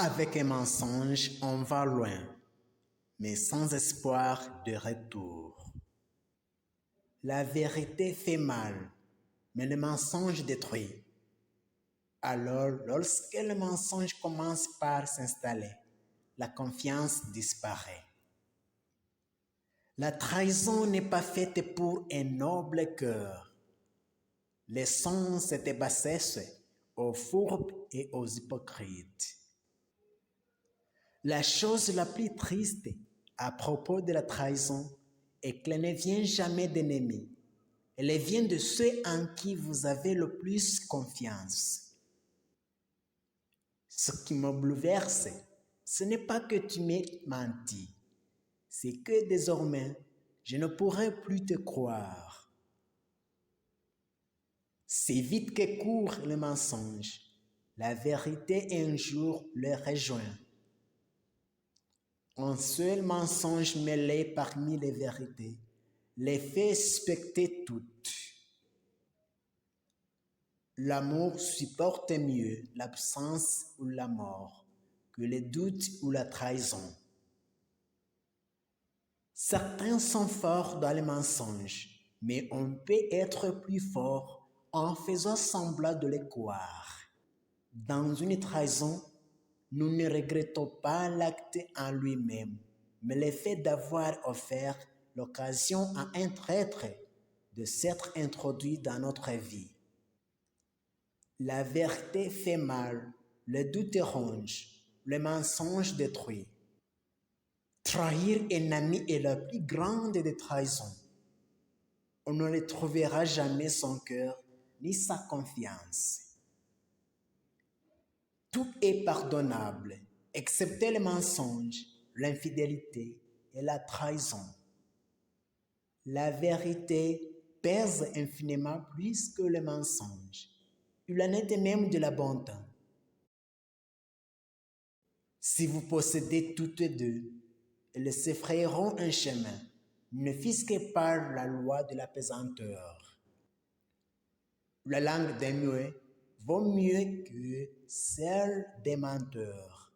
Avec un mensonge, on va loin, mais sans espoir de retour. La vérité fait mal, mais le mensonge détruit. Alors, lorsque le mensonge commence par s'installer, la confiance disparaît. La trahison n'est pas faite pour un noble cœur. Laissons cette bassesse aux fourbes et aux hypocrites. La chose la plus triste à propos de la trahison est qu'elle ne vient jamais d'ennemis. Elle vient de ceux en qui vous avez le plus confiance. Ce qui me bouleverse, ce n'est pas que tu m'aies menti, c'est que désormais, je ne pourrai plus te croire. C'est vite que court le mensonge. La vérité un jour le rejoint. Un seul mensonge mêlé parmi les vérités les fait suspecter toutes. L'amour supporte mieux l'absence ou la mort que le doute ou la trahison. Certains sont forts dans les mensonges, mais on peut être plus fort en faisant semblant de les croire. Dans une trahison, nous ne regrettons pas l'acte en lui-même, mais le fait d'avoir offert l'occasion à un traître de s'être introduit dans notre vie. La vérité fait mal, le doute ronge, le mensonge détruit. Trahir un ami est la plus grande des trahisons. On ne le trouvera jamais son cœur ni sa confiance. Tout est pardonnable, excepté le mensonge, l'infidélité et la trahison. La vérité pèse infiniment plus que le mensonge. Il en est de même de la bonté. Si vous possédez toutes deux, elles s'effrayeront un chemin, ne fût-ce que par la loi de la pesanteur. La langue d'un muet vaut mieux que celle des menteurs.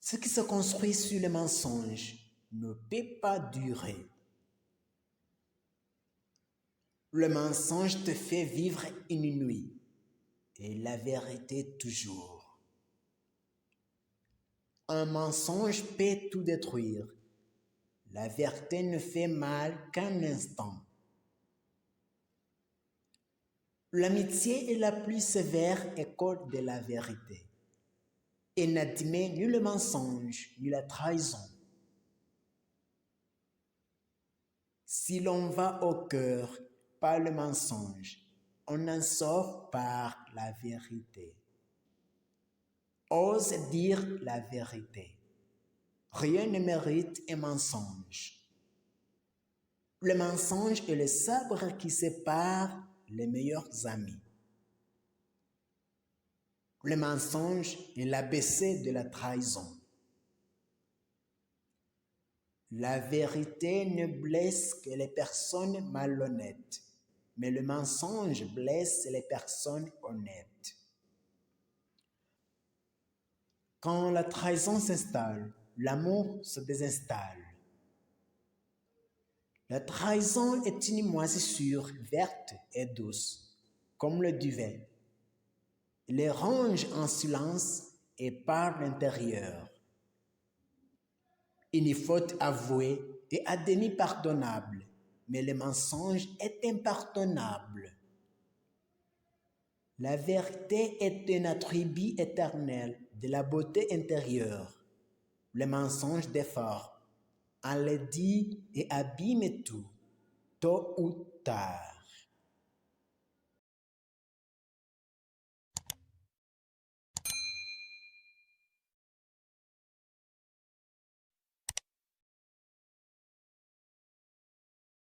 Ce qui se construit sur le mensonge ne peut pas durer. Le mensonge te fait vivre une nuit et la vérité toujours. Un mensonge peut tout détruire. La vérité ne fait mal qu'un instant. L'amitié est la plus sévère école de la vérité et n'admet ni le mensonge ni la trahison. Si l'on va au cœur par le mensonge, on en sort par la vérité. Ose dire la vérité. Rien ne mérite un mensonge. Le mensonge est le sabre qui sépare les meilleurs amis. Le mensonge est l'ABC de la trahison. La vérité ne blesse que les personnes malhonnêtes, mais le mensonge blesse les personnes honnêtes. Quand la trahison s'installe, l'amour se désinstalle. La trahison est une moisissure verte et douce, comme le duvet. Il les ronge en silence et par l'intérieur. Une faute avouée est à demi pardonnable, mais le mensonge est impardonnable. La vérité est un attribut éternel de la beauté intérieure. Le mensonge déforme, enlaidit et abîme tout, tôt ou tard.